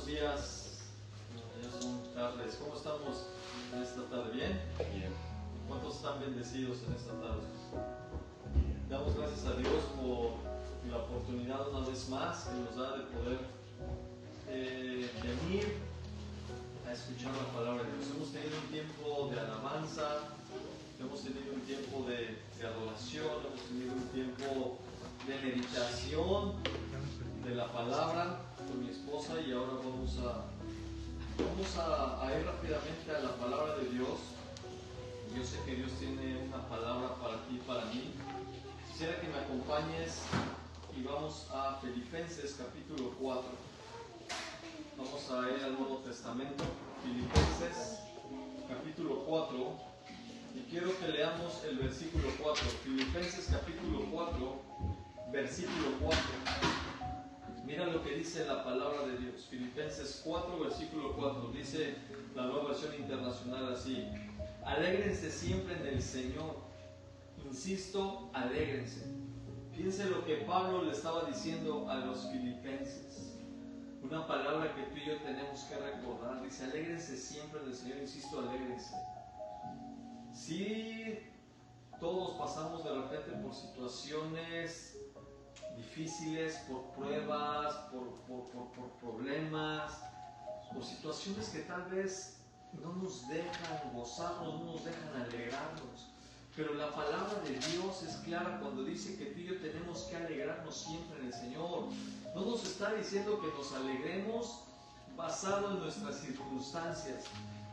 buenos días. Ya son tardes. ¿Cómo estamos en esta tarde? ¿Bien? Bien. ¿Cuántos están bendecidos en esta tarde? Damos gracias a Dios por la oportunidad una vez más que nos da de poder venir a escuchar la palabra de Dios. Hemos tenido un tiempo de alabanza, hemos tenido un tiempo de adoración, hemos tenido un tiempo de meditación de la palabra con mi esposa, y ahora vamos a ir rápidamente a la palabra de Dios. Yo sé que Dios tiene una palabra para ti y para mí. Quisiera que me acompañes y vamos a Filipenses capítulo 4. Vamos a ir al Nuevo Testamento, Filipenses capítulo 4, y quiero que leamos el versículo 4. Filipenses capítulo 4, versículo 4. Mira lo que dice la palabra de Dios. Filipenses 4, versículo 4. Dice la Nueva Versión Internacional así: alégrense siempre en el Señor. Insisto, alégrense. Fíjense lo que Pablo le estaba diciendo a los filipenses. Una palabra que tú y yo tenemos que recordar. Dice, alégrense siempre en el Señor. Insisto, alégrense. Si todos pasamos de repente por situaciones difíciles, por pruebas, por problemas, por situaciones que tal vez no nos dejan gozarnos, no nos dejan alegrarnos. Pero la palabra de Dios es clara cuando dice que tú y yo tenemos que alegrarnos siempre en el Señor. No nos está diciendo que nos alegremos basado en nuestras circunstancias,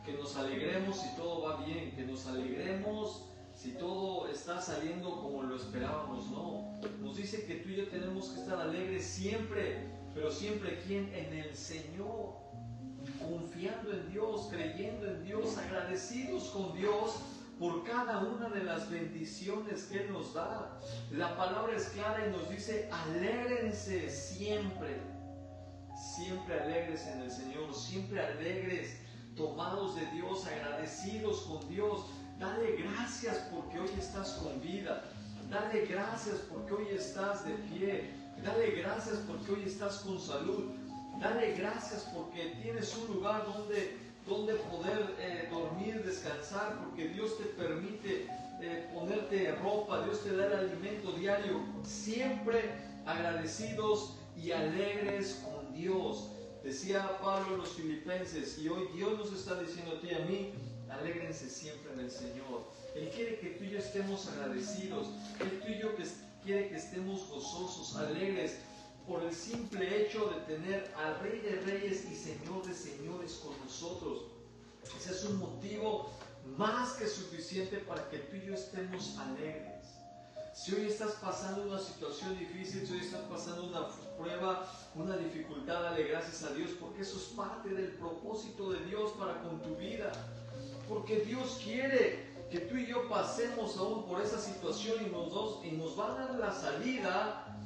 que nos alegremos si todo va bien, que nos alegremos si todo está saliendo como lo esperábamos. No, nos dice que tú y yo tenemos que estar alegres siempre. Pero siempre, ¿quién? En el Señor, confiando en Dios, creyendo en Dios, agradecidos con Dios por cada una de las bendiciones que Él nos da. La palabra es clara y nos dice, alégrense siempre. Siempre alegres en el Señor, siempre alegres, tomados de Dios, agradecidos con Dios. Dale gracias porque hoy estás con vida. Dale gracias porque hoy estás de pie. Dale gracias porque hoy estás con salud. Dale gracias porque tienes un lugar donde poder dormir, descansar, porque Dios te permite ponerte ropa, Dios te da el alimento diario. Siempre agradecidos y alegres con Dios. Decía Pablo a los filipenses, y hoy Dios nos está diciendo a ti y a mí, alégrense siempre en el Señor. Él quiere que tú y yo estemos agradecidos. Él tú y yo quiere que estemos gozosos, alegres, por el simple hecho de tener al Rey de Reyes y Señor de Señores con nosotros. Ese es un motivo más que suficiente para que tú y yo estemos alegres. Si hoy estás pasando una situación difícil, si hoy estás pasando una prueba, una dificultad, dale gracias a Dios, porque eso es parte del propósito de Dios para con tu vida. Porque Dios quiere que tú y yo pasemos aún por esa situación y nos va a dar la salida,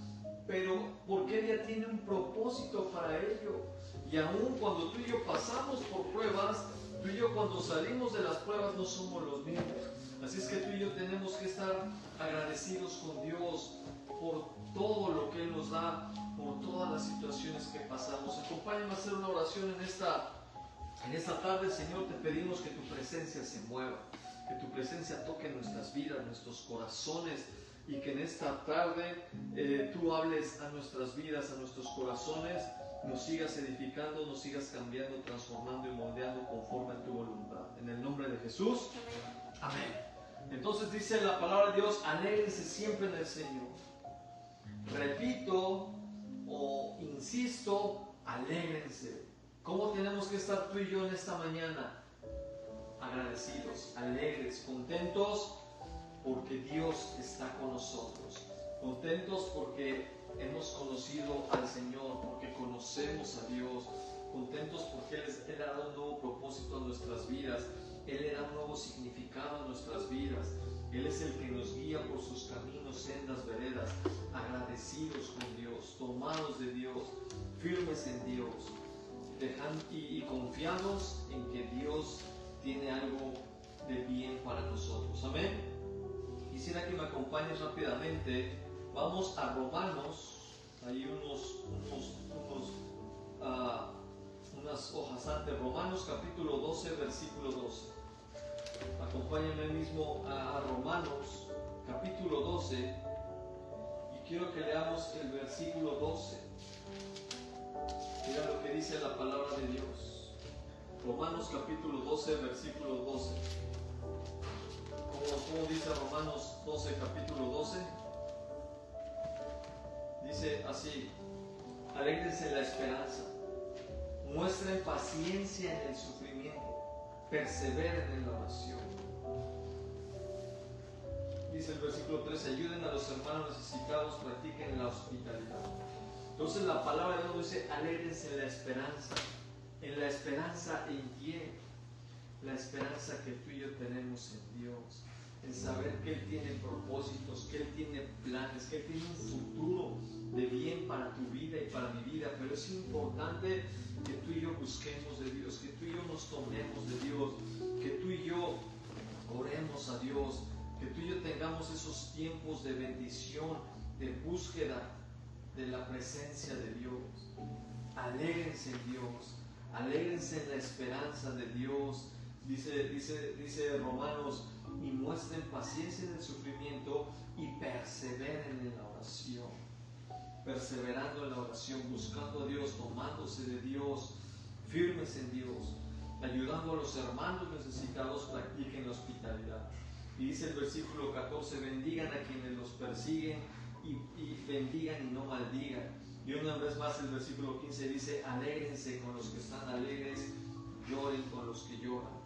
pero porque Él ya tiene un propósito para ello. Y aún cuando tú y yo pasamos por pruebas, tú y yo cuando salimos de las pruebas no somos los mismos. Así es que tú y yo tenemos que estar agradecidos con Dios por todo lo que Él nos da, por todas las situaciones que pasamos. Acompáñame a hacer una oración en esta tarde. Señor, te pedimos que tu presencia se mueva, que tu presencia toque nuestras vidas, nuestros corazones, y que en esta tarde tú hables a nuestras vidas, a nuestros corazones, nos sigas edificando, nos sigas cambiando, transformando y moldeando conforme a tu voluntad. En el nombre de Jesús, amén. Entonces dice la palabra de Dios, alégrense siempre en el Señor. Repito o insisto, alégrense. ¿Cómo tenemos que estar tú y yo en esta mañana? Agradecidos, alegres, contentos, porque Dios está con nosotros. Contentos porque hemos conocido al Señor, porque conocemos a Dios. Contentos porque Él ha dado un nuevo propósito a nuestras vidas. Él le da un nuevo significado a nuestras vidas. Él es el que nos guía por sus caminos, sendas, veredas. Agradecidos con Dios, tomados de Dios, firmes en Dios, y confiados en que Dios tiene algo de bien para nosotros. Amén. Quisiera que me acompañes rápidamente. Vamos a Romanos. Hay unas Romanos capítulo 12, versículo 12. Acompáñame mismo a Romanos capítulo 12 y quiero que leamos el versículo 12. Mira lo que dice la palabra de Dios. Romanos capítulo 12, versículo 12. ¿Cómo dice Romanos 12, capítulo 12? Dice así: alégrense en la esperanza, muestren paciencia en el sufrimiento, perseveren en la oración. Dice el versículo 13: ayuden a los hermanos necesitados, practiquen la hospitalidad. Entonces la palabra de Dios dice: alégrense en la esperanza. ¿En la esperanza en quién? La esperanza que tú y yo tenemos en Dios, en saber que Él tiene propósitos, que Él tiene planes, que Él tiene un futuro de bien para tu vida y para mi vida. Pero es importante que tú y yo busquemos de Dios, que tú y yo nos tomemos de Dios, que tú y yo oremos a Dios, que tú y yo tengamos esos tiempos de bendición, de búsqueda de la presencia de Dios. Alégrense en Dios, alégrense en la esperanza de Dios. Dice Romanos: y muestren paciencia en el sufrimiento y perseveren en la oración. Perseverando en la oración, buscando a Dios, tomándose de Dios, firmes en Dios, ayudando a los hermanos necesitados, practiquen la hospitalidad. Y dice el versículo 14: bendigan a quienes los persiguen y bendigan y no maldigan. Y una vez más el versículo 15 dice: alégrense con los que están alegres, lloren con los que lloran.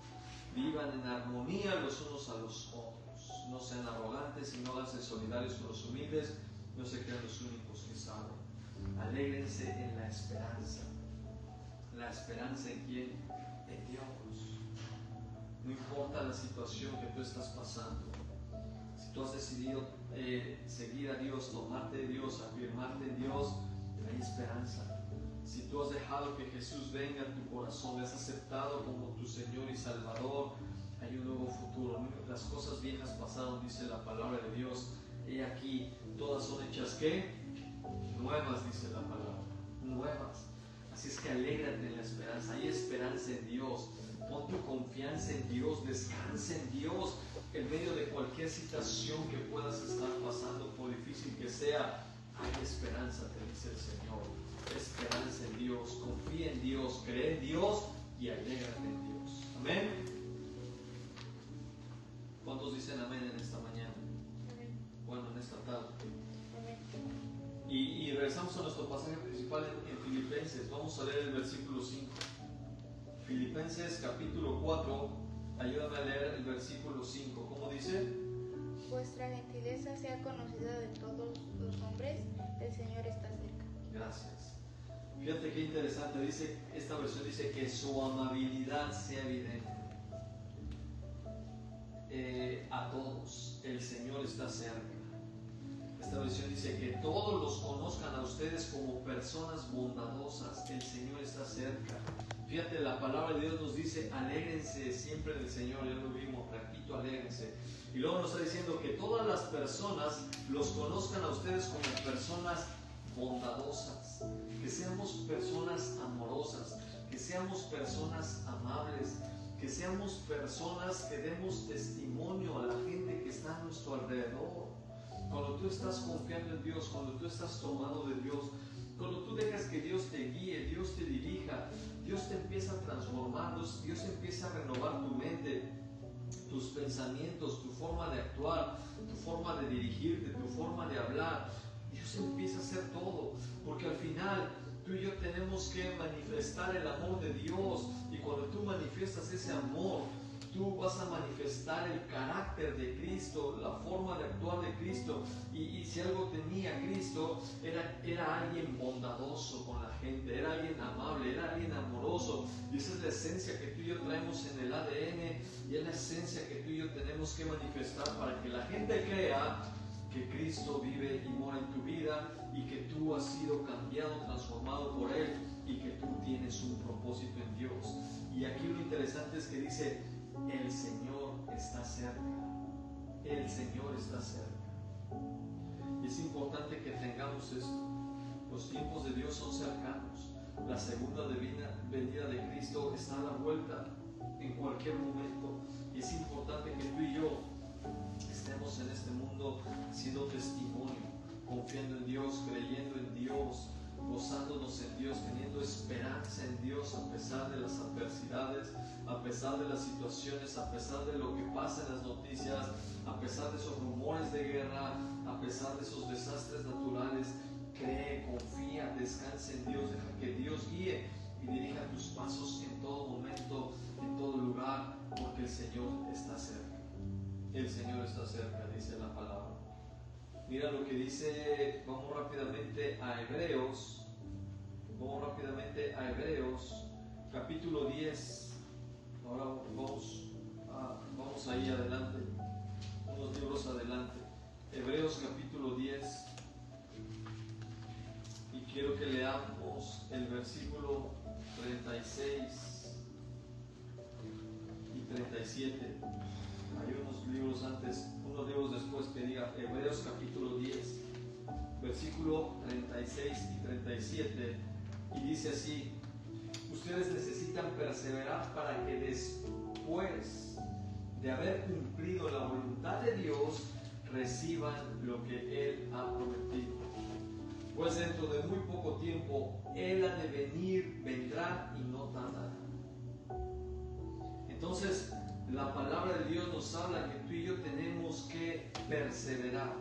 Vivan en armonía los unos a los otros. No sean arrogantes y no háganse solidarios con los humildes. No se crean los únicos que saben. Alégrense en la esperanza. ¿La esperanza en quién? En Dios. No importa la situación que tú estás pasando. Si tú has decidido seguir a Dios, tomarte de Dios, afirmarte en Dios, hay esperanza. Si tú has dejado que Jesús venga a tu corazón, le has aceptado como tu Señor y Salvador, hay un nuevo futuro. Las cosas viejas pasaron, dice la palabra de Dios. He aquí, todas son hechas ¿qué? Nuevas, dice la palabra. Nuevas. Así es que alégrate en la esperanza. Hay esperanza en Dios. Pon tu confianza en Dios. Descansa en Dios en medio de cualquier situación que puedas estar pasando, por difícil que sea. Hay esperanza, te dice el Señor. Esperanza en Dios, confía en Dios, cree en Dios y alégrate en Dios. Amén. ¿Cuántos dicen amén en esta mañana? Amén. Bueno, en esta tarde. Amén. Y regresamos a nuestro pasaje principal en Filipenses. Vamos a leer el versículo 5. Filipenses capítulo 4. Ayúdame a leer el versículo 5. ¿Cómo dice? Vuestra gentileza sea conocida de todos los hombres, el Señor está cerca. Gracias. Fíjate qué interesante, dice, esta versión dice que su amabilidad sea evidente. A todos, el Señor está cerca. Esta versión dice que todos los conozcan a ustedes como personas bondadosas, el Señor está cerca. Fíjate, la palabra de Dios nos dice: alégrense siempre del Señor. Ya lo vimos, repito, alégrense. Y luego nos está diciendo que todas las personas los conozcan a ustedes como personas bondadosas, que seamos personas amorosas, que seamos personas amables, que seamos personas que demos testimonio a la gente que está a nuestro alrededor. Cuando tú estás confiando en Dios, cuando tú estás tomado de Dios, cuando tú dejas que Dios te guíe, Dios te dirija, Dios te empieza a transformar, Dios empieza a renovar tu mente, tus pensamientos, tu forma de actuar, tu forma de dirigirte, tu forma de hablar. Dios empieza a hacer todo, porque al final tú y yo tenemos que manifestar el amor de Dios, y cuando tú manifiestas ese amor, tú vas a manifestar el carácter de Cristo, la forma de actuar de Cristo. Y si algo tenía Cristo, era alguien bondadoso con la gente, era alguien amable, era alguien amoroso. Y esa es la esencia que tú y yo traemos en el ADN, y es la esencia que tú y yo tenemos que manifestar para que la gente crea que Cristo vive y mora en tu vida, y que tú has sido cambiado, transformado por Él, y que tú tienes un propósito en Dios. Y aquí lo interesante es que dice: el Señor está cerca. El Señor está cerca. Y es importante que tengamos esto. Los tiempos de Dios son cercanos. la segunda venida de Cristo está a la vuelta en cualquier momento. Y es importante que tú y yo estemos en este mundo siendo testimonio, confiando en Dios, creyendo en Dios, gozándonos en Dios, teniendo esperanza en Dios a pesar de las adversidades, a pesar de las situaciones, a pesar de lo que pasa en las noticias, a pesar de esos rumores de guerra, a pesar de esos desastres naturales. Cree, confía, descansa en Dios, deja que Dios guíe y dirija tus pasos en todo momento, en todo lugar, porque el Señor está cerca. El Señor está cerca, dice la palabra. Mira lo que dice, vamos rápidamente a Hebreos, capítulo 10. Ahora vamos ahí adelante, unos libros adelante. Hebreos capítulo 10. Y quiero que leamos el versículo 36 y 37. Hay unos libros antes, unos libros después que diga Hebreos capítulo 10, versículo 36 y 37. Y dice así: ustedes necesitan perseverar para que después de haber cumplido la voluntad de Dios, reciban lo que Él ha prometido. Pues dentro de muy poco tiempo Él ha de venir, vendrá y no tardará. Entonces, la palabra de Dios nos habla que tú y yo tenemos que perseverar,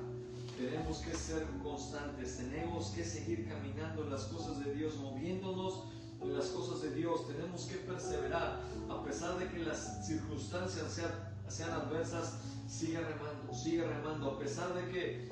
tenemos que ser constantes, tenemos que seguir caminando en las cosas de Dios, moviéndonos en las cosas de Dios. Tenemos que perseverar, a pesar de que las circunstancias sean adversas. Sigue remando, a pesar de que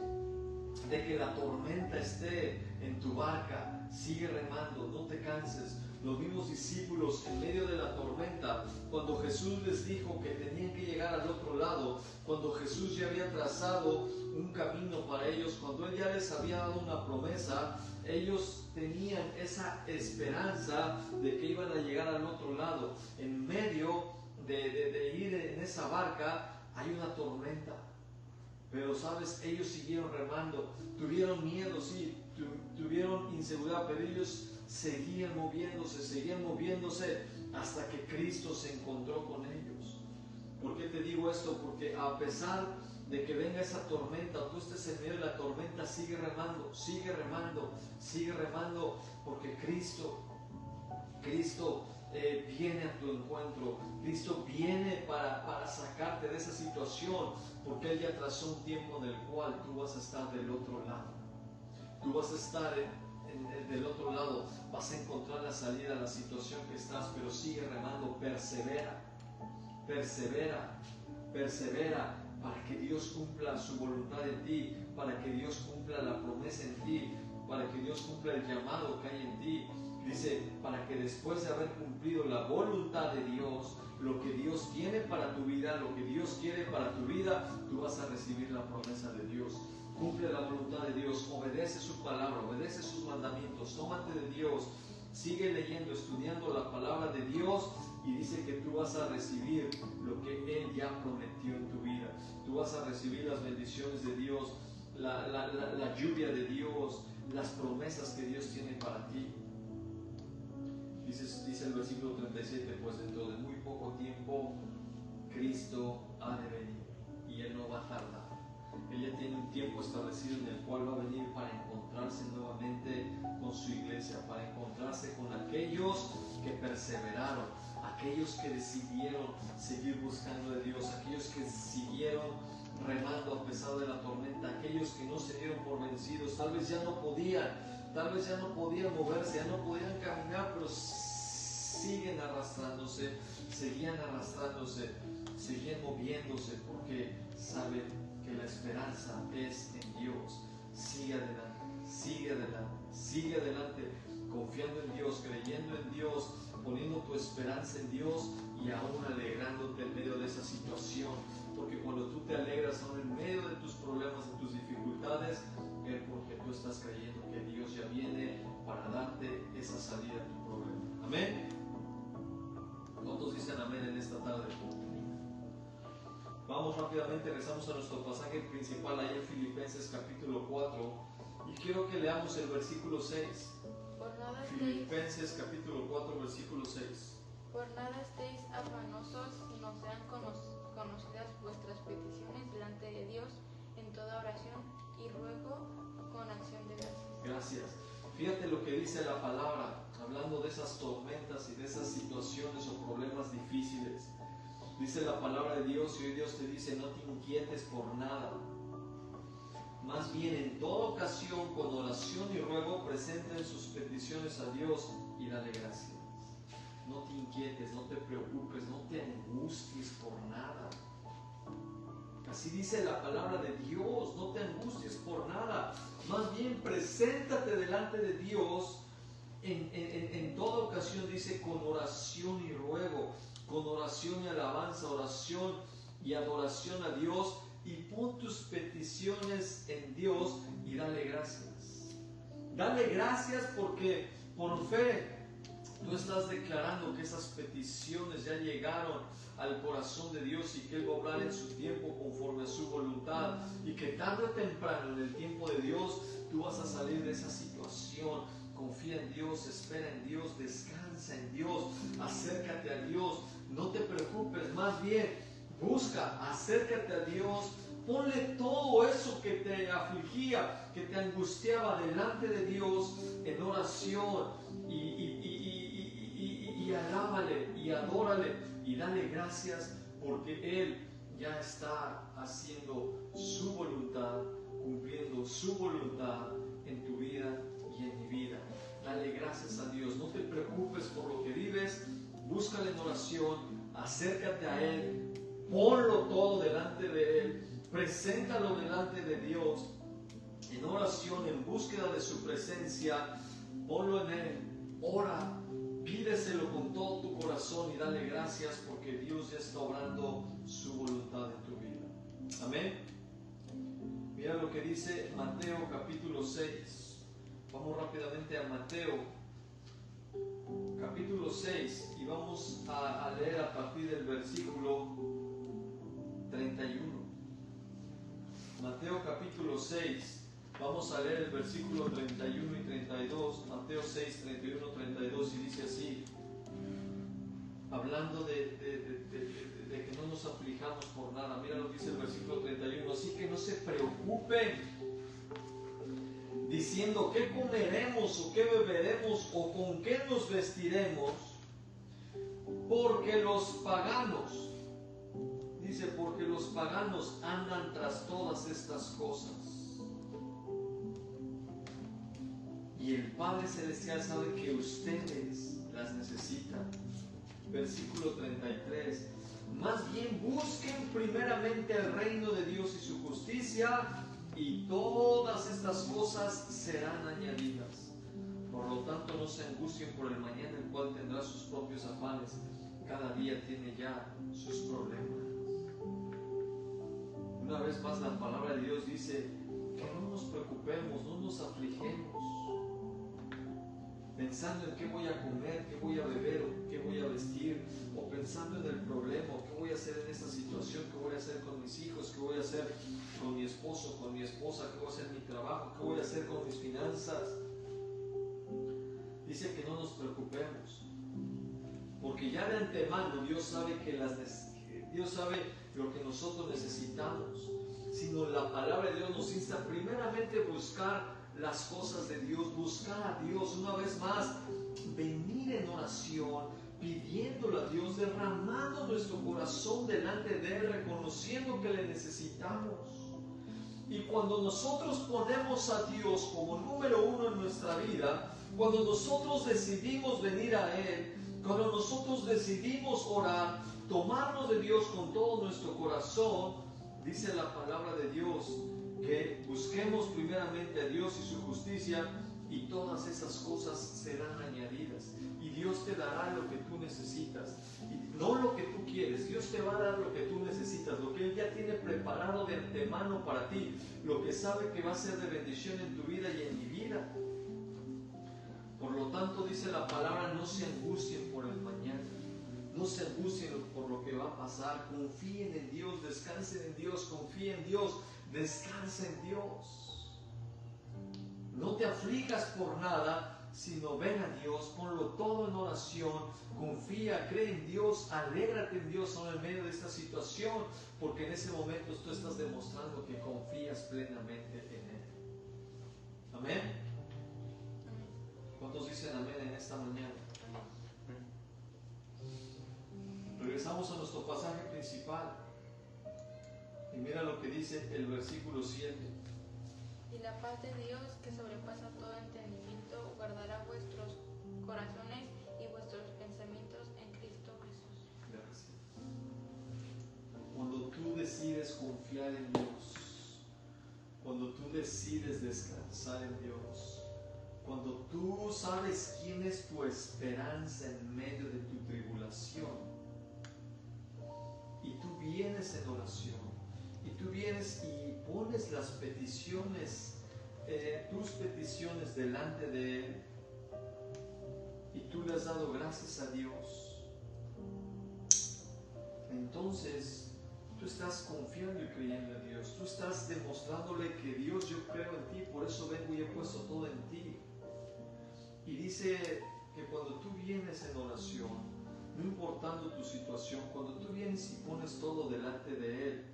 la tormenta esté en tu barca, sigue remando, no te canses. Los mismos discípulos en medio de la tormenta, cuando Jesús les dijo que tenían que llegar al otro lado, cuando Jesús ya había trazado un camino para ellos, cuando Él ya les había dado una promesa, ellos tenían esa esperanza de que iban a llegar al otro lado. En medio de ir en esa barca hay una tormenta. Pero sabes, ellos siguieron remando, tuvieron miedo, sí, tuvieron inseguridad, pero ellos seguían moviéndose hasta que Cristo se encontró con ellos. ¿Por qué te digo esto? Porque a pesar de que venga esa tormenta, tú estés en medio de la tormenta, sigue remando, porque Cristo viene a tu encuentro. Cristo viene para sacarte de esa situación, porque Él ya trazó un tiempo en el cual tú vas a estar del otro lado. Tú vas a estar del otro lado, vas a encontrar la salida a la situación que estás, pero sigue remando, persevera para que Dios cumpla su voluntad en ti, para que Dios cumpla la promesa en ti, para que Dios cumpla el llamado que hay en ti. Dice, para que después de haber cumplido la voluntad de Dios, lo que Dios tiene para tu vida, lo que Dios quiere para tu vida, tú vas a recibir la promesa de Dios. Cumple la voluntad de Dios, obedece su palabra, obedece sus mandamientos, tómate de Dios, sigue leyendo, estudiando la palabra de Dios, y dice que tú vas a recibir lo que Él ya prometió en tu vida. Tú vas a recibir las bendiciones de Dios, la lluvia de Dios, las promesas que Dios tiene para ti. Dice el versículo 37, pues dentro de muy poco tiempo Cristo ha de venir y Él no va a tardar. Él ya tiene un tiempo establecido en el cual va a venir para encontrarse nuevamente con su iglesia, para encontrarse con aquellos que perseveraron, aquellos que decidieron seguir buscando de Dios, aquellos que siguieron remando a pesar de la tormenta, aquellos que no se dieron por vencidos. Tal vez ya no podían moverse, ya no podían caminar, pero seguían arrastrándose, seguían moviéndose, porque saben que la esperanza es en Dios. Sigue adelante, confiando en Dios, creyendo en Dios, poniendo tu esperanza en Dios y aún alegrándote en medio de esa situación, porque cuando tú te alegras aún en medio de tus problemas, de tus dificultades, es porque tú estás creyendo que Dios ya viene para darte esa salida a tu problema. Amén. ¿Cuántos dicen amén en esta tarde? Vamos rápidamente, regresamos a nuestro pasaje principal ahí en Filipenses capítulo 4, y quiero que leamos el versículo 6. Por no nada estéis, Filipenses capítulo 4, versículo 6. por nada estéis afanosos, sino sean conocidas vuestras peticiones delante de Dios en toda oración y ruego con acción de gracias. Gracias. Fíjate lo que dice la palabra, hablando de esas tormentas y de esas situaciones o problemas difíciles. Dice la palabra de Dios, y hoy Dios te dice: no te inquietes por nada. Más bien, en toda ocasión, con oración y ruego, presenten sus peticiones a Dios y dale gracias. No te inquietes, no te preocupes, no te angusties por nada. Así dice la palabra de Dios: no te angusties por nada. Más bien, preséntate delante de Dios en toda ocasión, dice, con oración y ruego, con oración y alabanza, oración y adoración a Dios, y pon tus peticiones en Dios y dale gracias. Dale gracias porque por fe tú estás declarando que esas peticiones ya llegaron al corazón de Dios y que Él va a obrar en su tiempo conforme a su voluntad, y que tarde o temprano en el tiempo de Dios tú vas a salir de esa situación. Confía en Dios, espera en Dios, descansa en Dios, acércate a Dios, no te preocupes, más bien busca, acércate a Dios, ponle todo eso que te afligía, que te angustiaba delante de Dios en oración y alábale y adórale y dale gracias, porque Él ya está haciendo su voluntad, cumpliendo su voluntad en tu vida y en mi vida. Dale gracias a Dios, no te preocupes por lo que vives, búscale en oración, acércate a Él, ponlo todo delante de Él, preséntalo delante de Dios en oración, en búsqueda de su presencia, ponlo en Él, ora, pídeselo con todo tu corazón y dale gracias porque Dios ya está obrando su voluntad en tu vida. Amén. Mira lo que dice Mateo capítulo 6. Vamos rápidamente a Mateo capítulo 6 y vamos a leer a partir del versículo 31. Mateo capítulo 6, vamos a leer el versículo 31 y 32. Mateo 6, 31, 32, y dice así, hablando de que no nos aflijamos por nada. Mira lo que dice el versículo 31. Así que no se preocupen diciendo qué comeremos o qué beberemos o con qué nos vestiremos, porque los paganos, dice, porque los paganos andan tras todas estas cosas. Y el Padre Celestial sabe que ustedes las necesitan. Versículo 33. Más bien busquen primeramente el reino de Dios y su justicia, y todas estas cosas serán añadidas. Por lo tanto, no se angustien por el mañana, el cual tendrá sus propios afanes. Cada día tiene ya sus problemas. Una vez más, la palabra de Dios dice que no nos preocupemos, no nos afligemos, pensando en qué voy a comer, qué voy a beber, o qué voy a vestir, o pensando en el problema, o qué voy a hacer en esta situación, qué voy a hacer con mis hijos, qué voy a hacer con mi esposo, con mi esposa, qué voy a hacer en mi trabajo, qué voy a hacer con mis finanzas. Dice que no nos preocupemos, porque ya de antemano Dios sabe Dios sabe lo que nosotros necesitamos. Sino la palabra de Dios nos insta primeramente a buscar las cosas de Dios, buscar a Dios una vez más, venir en oración, pidiéndole a Dios, derramando nuestro corazón delante de Él, reconociendo que le necesitamos. Y cuando nosotros ponemos a Dios como número uno en nuestra vida, cuando nosotros decidimos venir a Él, cuando nosotros decidimos orar, tomarnos de Dios con todo nuestro corazón, dice la palabra de Dios que busquemos primeramente a Dios y su justicia, y todas esas cosas serán añadidas. Y Dios te dará lo que tú necesitas, y no lo que tú quieres. Dios te va a dar lo que tú necesitas, lo que Él ya tiene preparado de antemano para ti, lo que sabe que va a ser de bendición en tu vida y en mi vida. Por lo tanto, dice la palabra, no se angustien por el mañana, no se angustien por lo que va a pasar. Confíen en Dios, descansen en Dios, confíen en Dios, descansa en Dios. No te aflijas por nada, sino ven a Dios, ponlo todo en oración, confía, cree en Dios, alégrate en Dios aún en medio de esta situación, porque en ese momento tú estás demostrando que confías plenamente en Él. Amén. ¿Cuántos dicen amén en esta mañana? Regresamos a nuestro pasaje principal y mira lo que dice el versículo 7. Y la paz de Dios, que sobrepasa todo entendimiento, guardará vuestros corazones y vuestros pensamientos en Cristo Jesús. Gracias. Cuando tú decides confiar en Dios, cuando tú decides descansar en Dios, cuando tú sabes quién es tu esperanza en medio de tu tribulación, y tú vienes en oración, y tú vienes y pones las peticiones, tus peticiones delante de Él, y tú le has dado gracias a Dios, entonces tú estás confiando y creyendo en Dios, tú estás demostrándole que Dios, yo creo en ti, por eso vengo y he puesto todo en ti. Y dice que cuando tú vienes en oración, no importando tu situación, cuando tú vienes y pones todo delante de Él,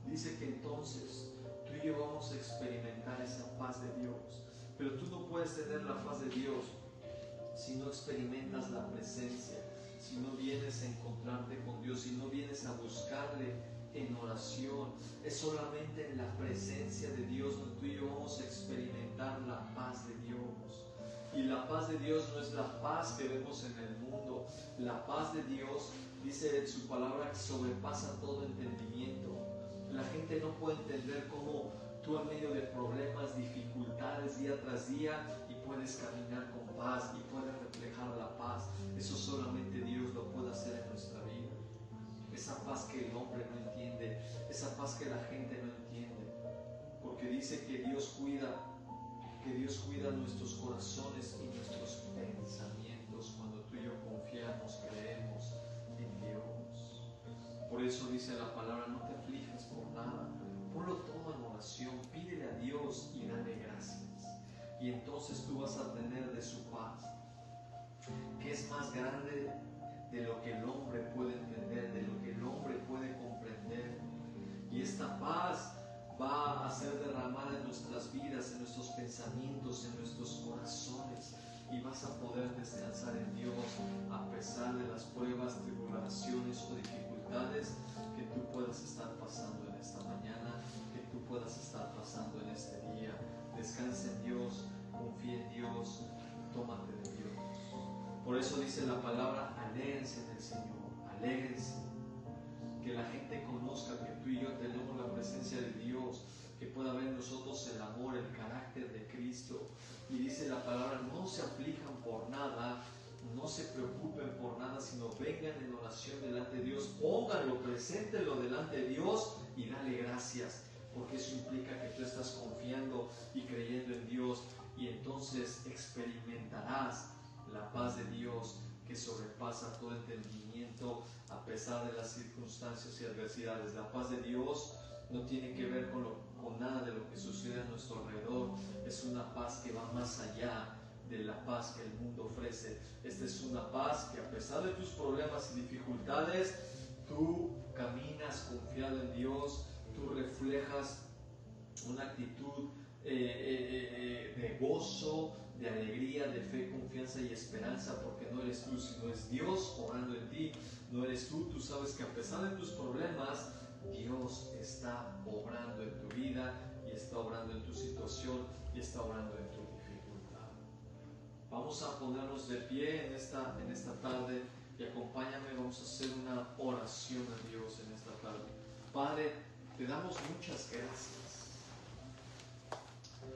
dice que entonces tú y yo vamos a experimentar esa paz de Dios. Pero tú no puedes tener la paz de Dios si no experimentas la presencia, si no vienes a encontrarte con Dios, si no vienes a buscarle en oración. Es solamente en la presencia de Dios donde tú y yo vamos a experimentar la paz de Dios. Y la paz de Dios no es la paz que vemos en el mundo. La paz de Dios, dice en su palabra, que sobrepasa todo entendimiento. La gente no puede entender cómo tú en medio de problemas, dificultades día tras día, y puedes caminar con paz y puedes reflejar la paz. Eso solamente Dios lo puede hacer en nuestra vida. Esa paz que el hombre no entiende, esa paz que la gente no entiende. Porque dice que Dios cuida nuestros corazones y nuestros pensamientos cuando tú y yo confiamos, creemos en Dios. Por eso dice la palabra, no te aflijas por nada, ponlo todo en oración, pídele a Dios y dale gracias. Y entonces tú vas a tener de su paz, que es más grande de lo que el hombre puede entender, de lo que el hombre puede comprender. Y esta paz va a ser derramada en nuestras vidas, en nuestros pensamientos, en nuestros corazones, y vas a poder descansar en Dios a pesar de las pruebas, tribulaciones o dificultades que tú puedas estar pasando en esta mañana, que tú puedas estar pasando en este día. Descansa en Dios, confía en Dios, tómate de Dios. Por eso dice la palabra, alégrense en el Señor, alégrense. Que la gente conozca que tú y yo tenemos la presencia de Dios, que pueda ver en nosotros el amor, el carácter de Cristo. Y dice la palabra, no se aflijan por nada, no se preocupen por nada, sino vengan en oración delante de Dios, pónganlo, preséntenlo delante de Dios y dale gracias, porque eso implica que tú estás confiando y creyendo en Dios, y entonces experimentarás la paz de Dios que sobrepasa todo entendimiento a pesar de las circunstancias y adversidades. La paz de Dios no tiene que ver con nada de lo que sucede a nuestro alrededor. Es una paz que va más allá de la paz que el mundo ofrece. Esta es una paz que a pesar de tus problemas y dificultades, tú caminas confiado en Dios, tú reflejas una actitud de gozo, de alegría, de fe, confianza y esperanza, porque no eres tú, sino es Dios obrando en ti. No eres tú, tú sabes que a pesar de tus problemas, Dios está obrando en tu vida y está obrando en tu situación y está obrando en tu dificultad. Vamos a ponernos de pie en esta tarde y acompáñame, vamos a hacer una oración a Dios en esta tarde. Padre, te damos muchas gracias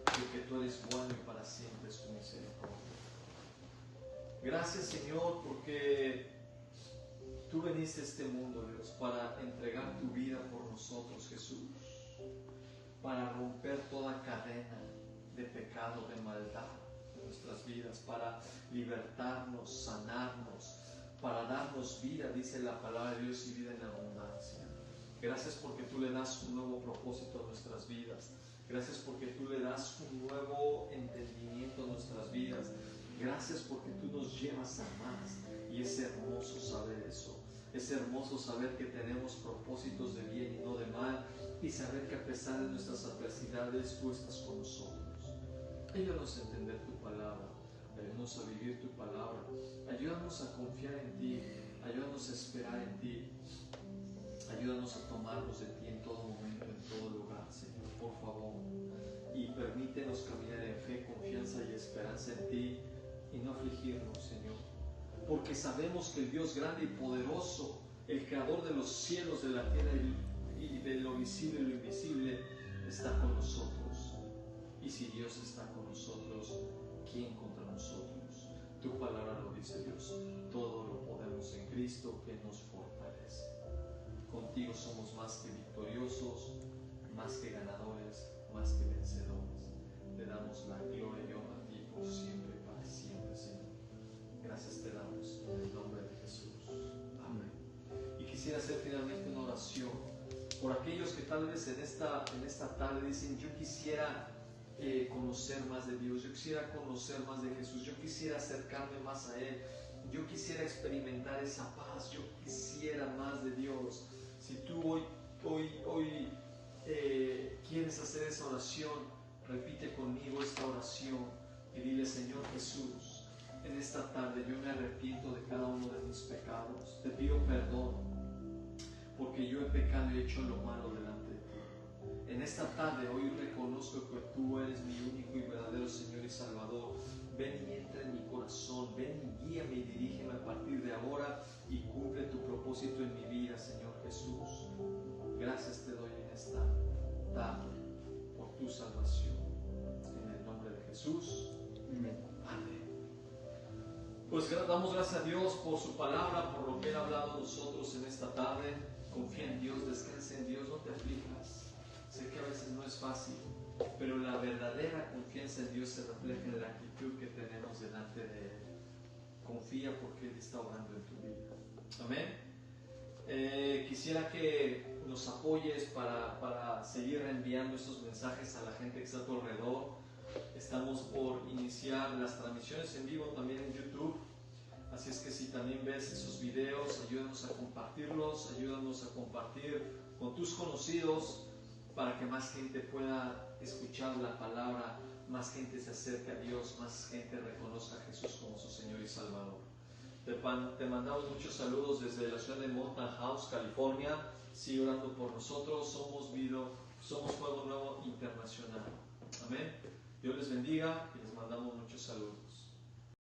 porque tú eres bueno y para siempre es tu misericordia. Gracias, Señor, porque tú veniste a este mundo, Dios, para entregar tu vida por nosotros, Jesús, para romper toda cadena de pecado, de maldad en nuestras vidas, para libertarnos, sanarnos, para darnos vida, dice la palabra de Dios, y vida en abundancia. Gracias porque tú le das un nuevo propósito a nuestras vidas. Gracias porque tú le das un nuevo entendimiento a nuestras vidas. Gracias porque tú nos llevas a más. Y es hermoso saber eso. Es hermoso saber que tenemos propósitos de bien y no de mal. Y saber que a pesar de nuestras adversidades, tú estás con nosotros. Ayúdanos a entender tu palabra. Ayúdanos a vivir tu palabra. Ayúdanos a confiar en ti. Ayúdanos a esperar en ti. Ayúdanos a tomarnos de ti en todo momento, en todo lugar, Señor, por favor. Y permítenos caminar en fe, confianza y esperanza en ti y no afligirnos, Señor. Porque sabemos que el Dios grande y poderoso, el creador de los cielos, de la tierra y de lo visible y lo invisible, está con nosotros. Y si Dios está con nosotros, ¿quién contra nosotros? Tu palabra lo dice, Dios. Todo lo podemos en Cristo que nos fortalece. Contigo somos más que victoriosos, más que ganadores, más que vencedores. Te damos la gloria y honra a ti por siempre y para siempre, Señor. Gracias te damos en el nombre de Jesús. Amén. Y quisiera hacer finalmente una oración por aquellos que tal vez en esta tarde dicen: yo quisiera conocer más de Dios, yo quisiera conocer más de Jesús, yo quisiera acercarme más a Él, yo quisiera experimentar esa paz, yo quisiera más de Dios. Si tú hoy quieres hacer esa oración, repite conmigo esta oración y dile: Señor Jesús, en esta tarde yo me arrepiento de cada uno de mis pecados, te pido perdón porque yo he pecado y he hecho lo malo delante de ti. En esta tarde hoy reconozco que tú eres mi único y verdadero Señor y Salvador. Ven y entra en mi corazón, ven y guíame y dirígeme a partir de ahora y cumple tu propósito en mi vida, Señor Jesús. Gracias te doy en esta tarde por tu salvación. En el nombre de Jesús. Amén. Pues damos gracias a Dios por su palabra, por lo que Él ha hablado a nosotros en esta tarde. Confía en Dios, descansa en Dios, no te aflijas. Sé que a veces no es fácil, pero la verdadera confianza en Dios se refleja en la actitud que tenemos delante de Él. Confía porque Él está obrando en tu vida. Amén. Quisiera que nos apoyes para seguir enviando estos mensajes a la gente que está a tu alrededor. Estamos por iniciar las transmisiones en vivo también en YouTube. Así es que si también ves esos videos, ayúdanos a compartirlos, ayúdanos a compartir con tus conocidos para que más gente pueda escuchar la palabra, más gente se acerque a Dios, más gente reconozca a Jesús como su Señor y Salvador. Te mandamos muchos saludos desde la ciudad de Mountain House, California. Sigue orando por nosotros. Somos Fuego Nuevo Internacional. Amén. Dios les bendiga y les mandamos muchos saludos.